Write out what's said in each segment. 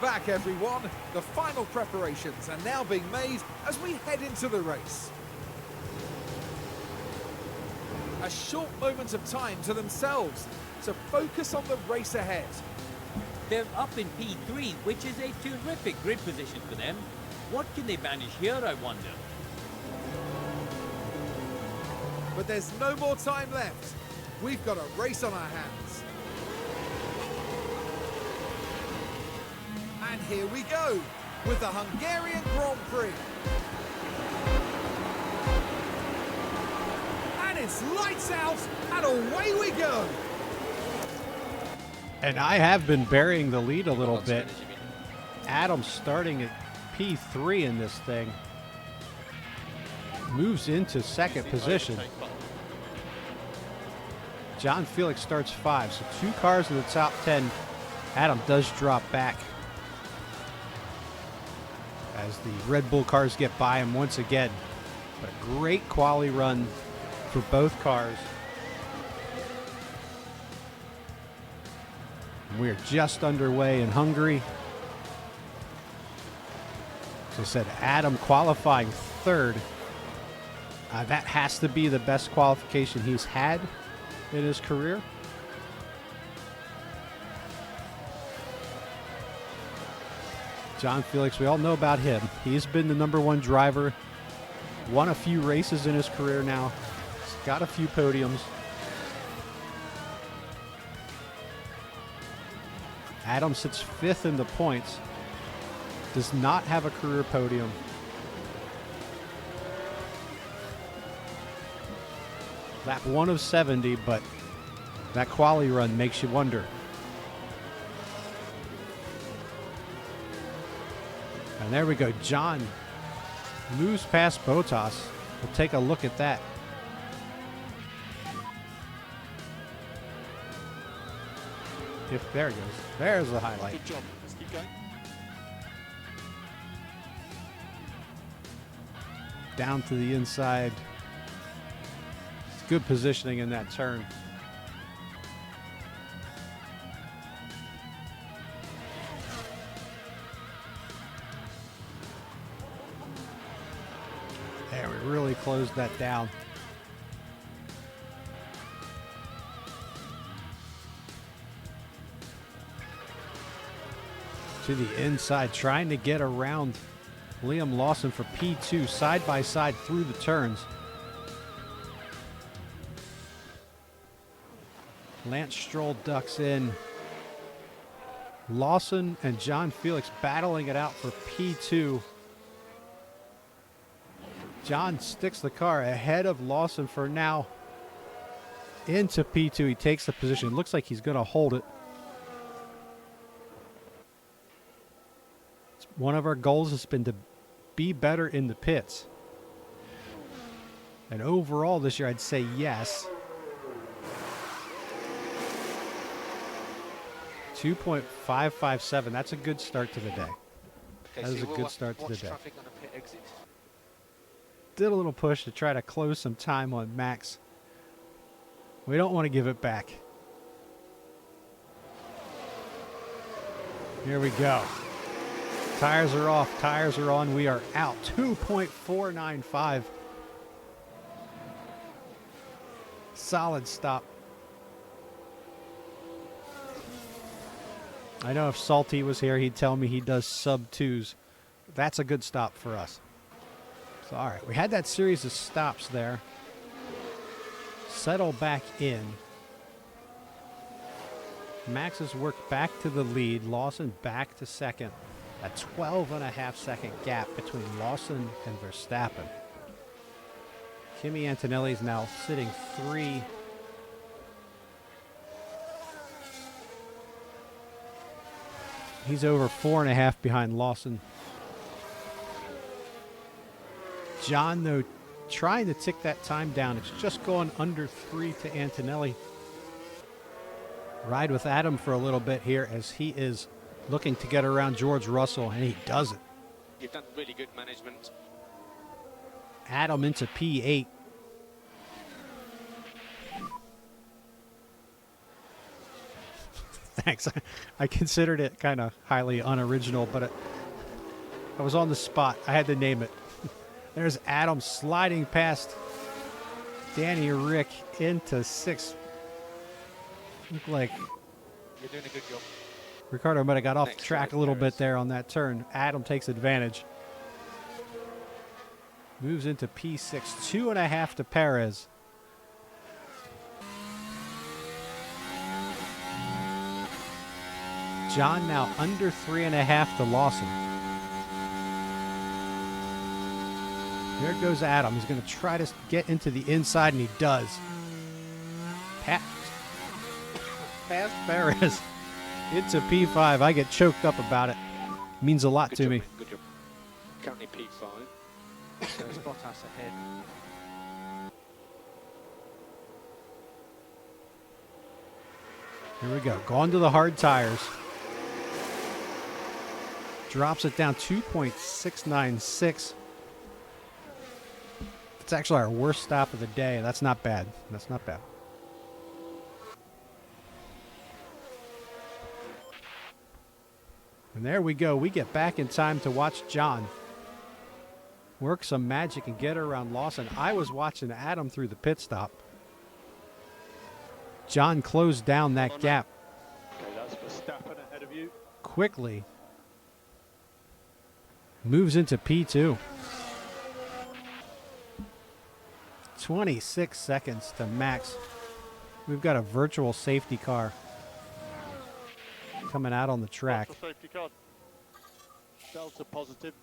back, everyone. The final preparations are now being made as we head into the race. A short moment of time to themselves to focus on the race ahead. They're up in P3, which is a terrific grid position for them. What can they manage here, I wonder? But there's no more time left. We've got a race on our hands. And here we go with the Hungarian Grand Prix. And it's lights out and away we go. And I have been burying the lead a little bit. Adam starting at P3 in this thing. Moves into second position. John Felix starts 5, so 2 cars in the top 10. Adam does drop back as the Red Bull cars get by him once again. But a great quali run for both cars. We're just underway in Hungary. As I said, Adam qualifying 3rd. That has to be the best qualification he's had in his career. John Felix, we all know about him. He's been the #1 driver, won a few races in his career now. He's got a few podiums. Adam sits 5th in the points. Does not have a career podium. Lap 1 of 70, but that quali run makes you wonder. And there we go. John moves past Bottas. We'll take a look at that. There it goes. There's the highlight. Good job. Let's keep going. Down to the inside. It's good positioning in that turn. There, we really closed that down. To the inside, trying to get around Liam Lawson for P2, side by side through the turns. Lance Stroll ducks in. Lawson and John Felix battling it out for P2. John sticks the car ahead of Lawson for now into P2. He takes the position. Looks like he's going to hold it. One of our goals has been to be better in the pits. And overall this year, I'd say yes. 2.557. That's a good start to the day. Okay, That is so a good start to the day. traffic on a pit exit. Did a little push to try to close some time on Max. We don't want to give it back. Here we go. Tires are off. Tires are on. We are out. 2.495. Solid stop. I know if Salty was here, he'd tell me he does sub-2s. That's a good stop for us. So, all right, we had that series of stops there. Settle back in. Max has worked back to the lead. Lawson back to second. A 12.5-second gap between Lawson and Verstappen. Kimi Antonelli is now sitting 3. He's over 4.5 behind Lawson. John, though, trying to tick that time down. It's just going under 3 to Antonelli. Ride with Adam for a little bit here as he is looking to get around George Russell, and he does it. You've done really good management. Adam into P8. Thanks. I considered it kind of highly unoriginal, but I was on the spot. I had to name it. There's Adam sliding past Danny Rick into 6th. Looked like You're doing a good job. Ricardo might have got off the Next track a right, little Perez. bit there on that turn. Adam takes advantage. Moves into P6. 2.5 to Perez. John now under 3.5 to Lawson. There goes Adam. He's going to try to get into the inside, and he does. Past Perez into P5. I get choked up about it. Means a lot Good to job, me. mate, good job. Currently P5. There's Bottas ahead. Here we go. Gone to the hard tires. Drops it down 2.696. It's actually our worst stop of the day. That's not bad. That's not bad. And there we go. We get back in time to watch John work some magic and get around Lawson. I was watching Adam through the pit stop. John closed down that gap Okay, that's Verstappen ahead of you. quickly. Moves into P2. 26 seconds to Max. We've got a virtual safety car coming out on the track. Virtual safety car. Delta positive.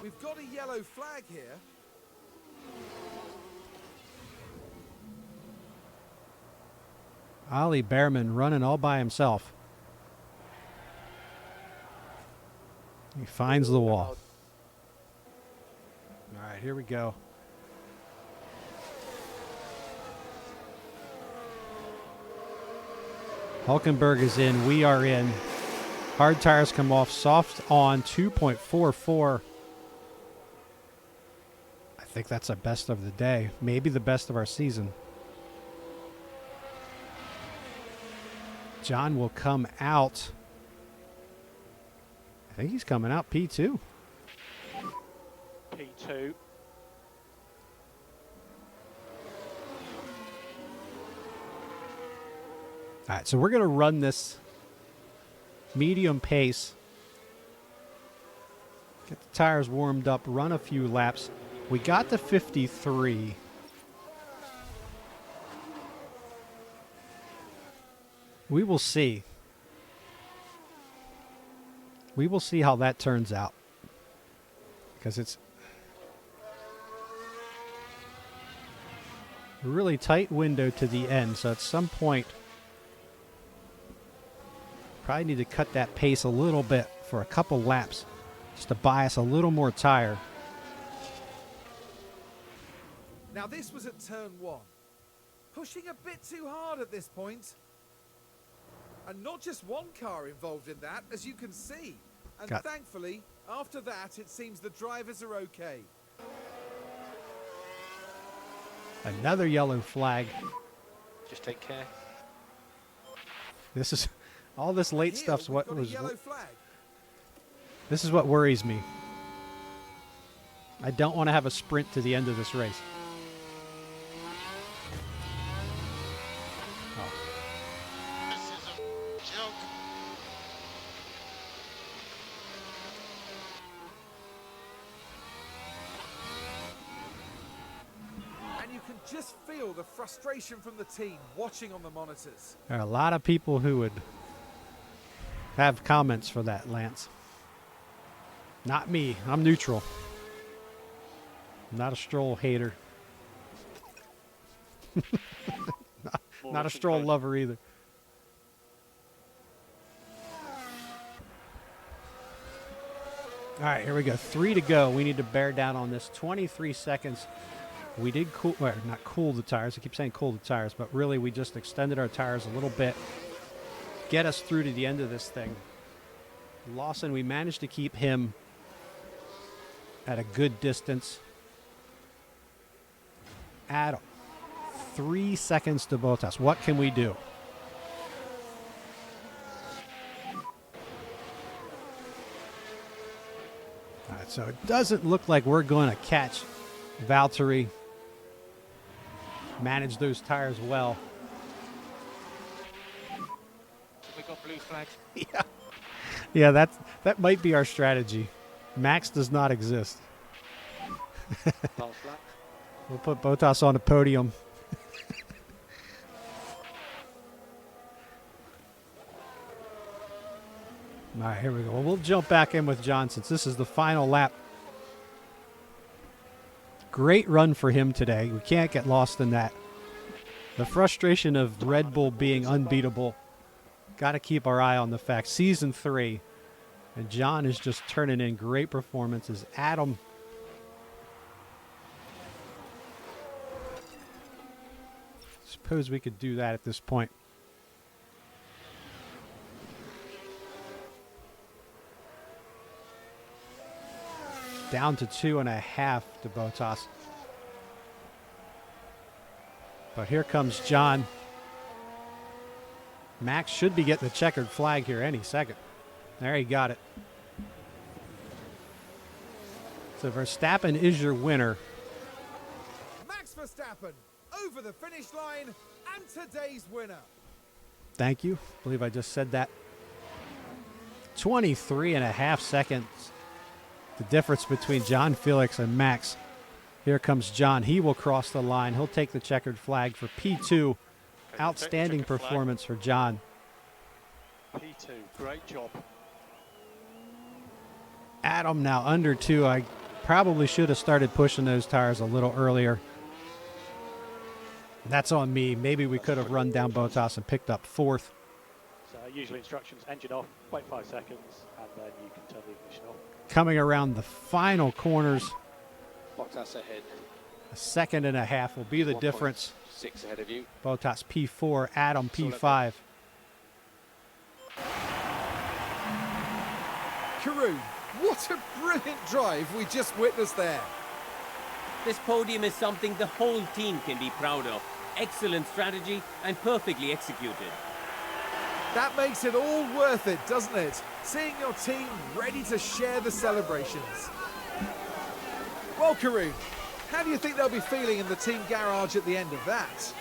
We've got a yellow flag here. Ollie Behrman running all by himself. He finds the wall. All right, here we go. Hulkenberg is in. We are in. Hard tires come off. Soft on 2.44. I think that's the best of the day. Maybe the best of our season. John will come out. I think he's coming out P2. P2. All right, so we're going to run this medium pace. Get the tires warmed up, run a few laps. We got to 53. We will see. We will see how that turns out. Because it's a really tight window to the end. So at some point, probably need to cut that pace a little bit for a couple laps just to buy us a little more tire. Now this was at turn 1. Pushing a bit too hard at this point. And not just one car involved in that, as you can see. And thankfully, after that, it seems the drivers are okay. Another yellow flag. Just take care. This is all this late Here, stuff's we've what got a was. yellow flag. This is what worries me. I don't want to have a sprint to the end of this race. Just feel the frustration from the team watching on the monitors. There are a lot of people who would have comments for that, Lance. Not me. I'm neutral. I'm not a Stroll hater. not a Stroll lover either. All right, here we go. 3 to go. We need to bear down on this. 23 seconds. We did cool, well, not cool the tires. I keep saying cool the tires, but really we just extended our tires a little bit. Get us through to the end of this thing. Lawson, we managed to keep him at a good distance. Adam, 3 seconds to Bottas. What can we do? All right, so it doesn't look like we're going to catch Valtteri. Manage those tires well. We got blue flags. Yeah, that might be our strategy. Max does not exist. Last lap. We'll put Bottas on the podium. All right, here we go. Well, we'll jump back in with John since this is the final lap. Great run for him today. We can't get lost in that. The frustration of Red Bull being unbeatable. Got to keep our eye on the fact. Season 3. And John is just turning in great performances. Adam. Suppose we could do that at this point. Down to 2.5 to Bottas. But here comes John. Max should be getting the checkered flag here any second. There, he got it. So Verstappen is your winner. Max Verstappen over the finish line and today's winner. Thank you. I believe I just said that. 23.5 seconds. The difference between John Felix and Max. Here comes John. He will cross the line. He'll take the checkered flag for P2. Outstanding performance for John. P2, great job. Adam now under 2. I probably should have started pushing those tires a little earlier. That's on me. Maybe we could have run down Bottas and picked up 4th. So usually instructions, engine off, wait 5 seconds, and then you can turn the ignition off. Coming around the final corners, Bottas ahead. 1.5 seconds will be the difference. 6 ahead of you. Bottas P4, Adam P5. Karun, what a brilliant drive we just witnessed there. This podium is something the whole team can be proud of. Excellent strategy and perfectly executed. That makes it all worth it, doesn't it? Seeing your team ready to share the celebrations. Well, Karun, how do you think they'll be feeling in the team garage at the end of that?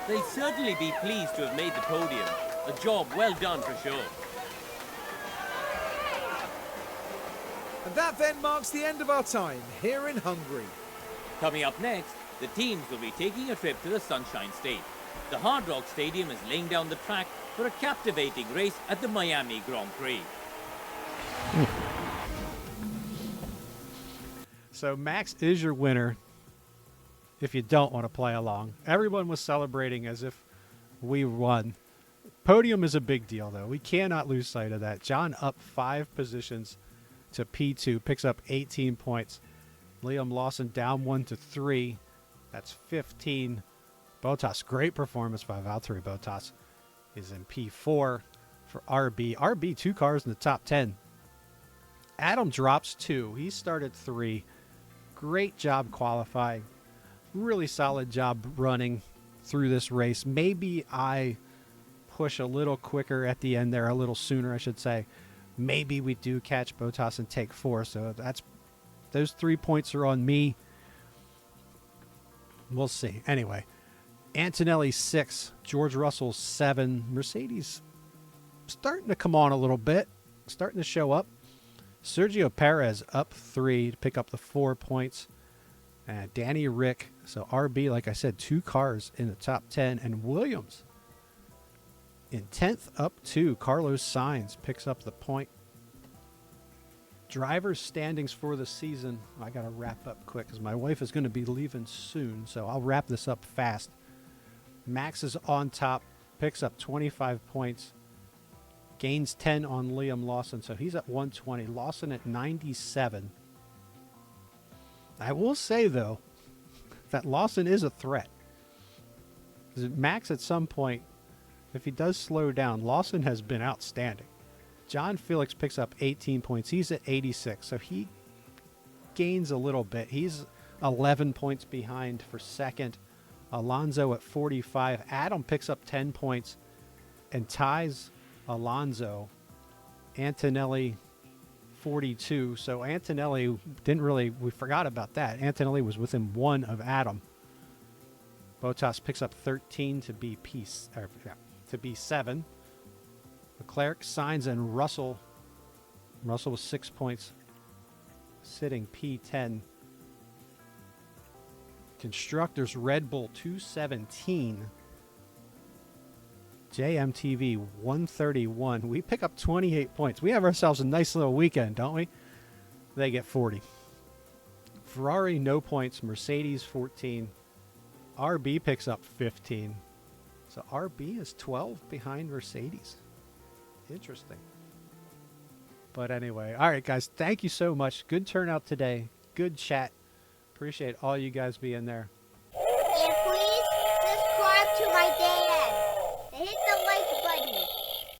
They'll certainly be pleased to have made the podium. A job well done for sure. And that then marks the end of our time here in Hungary. Coming up next, the teams will be taking a trip to the Sunshine State. The Hard Rock Stadium is laying down the track for a captivating race at the Miami Grand Prix. So Max is your winner if you don't want to play along. Everyone was celebrating as if we won. Podium is a big deal, though. We cannot lose sight of that. John up 5 positions to P2, picks up 18 points. Liam Lawson down 1 to 3. That's 15. Bottas, great performance by Valtteri Bottas, is in P4 for RB. RB, 2 cars in the top 10. Adam drops 2. He started 3. Great job qualifying. Really solid job running through this race. Maybe I push a little quicker at the end there, a little sooner, I should say. Maybe we do catch Bottas and take 4. So those 3 points are on me. We'll see. Anyway, Antonelli 6, George Russell 7. Mercedes starting to come on a little bit, starting to show up. Sergio Perez up 3 to pick up the 4 points. And Danny Rick, so RB, like I said, 2 cars in the top 10. And Williams in 10th up 2. Carlos Sainz picks up the point. Drivers' standings for the season. I got to wrap up quick because my wife is going to be leaving soon, so I'll wrap this up fast. Max is on top, picks up 25 points. Gains 10 on Liam Lawson, so he's at 120. Lawson at 97. I will say, though, that Lawson is a threat. Max, at some point, if he does slow down, Lawson has been outstanding. John Felix picks up 18 points. He's at 86, so he gains a little bit. He's 11 points behind for second. Alonso at 45. Adam picks up 10 points and ties Alonso. Antonelli 42. So Antonelli we forgot about that. Antonelli was within 1 of Adam. Bottas picks up 13 to be P7. Leclerc, Sainz, and Russell. Russell with 6 points, sitting P10. Constructors, Red Bull 217. JMTv 131. We pick up 28 points. We have ourselves a nice little weekend, don't we? They get 40. Ferrari, no points. Mercedes 14. RB picks up 15. So RB is 12 behind Mercedes. Interesting. But anyway, all right, guys, thank you so much. Good turnout today. Good chat. Appreciate all you guys being there.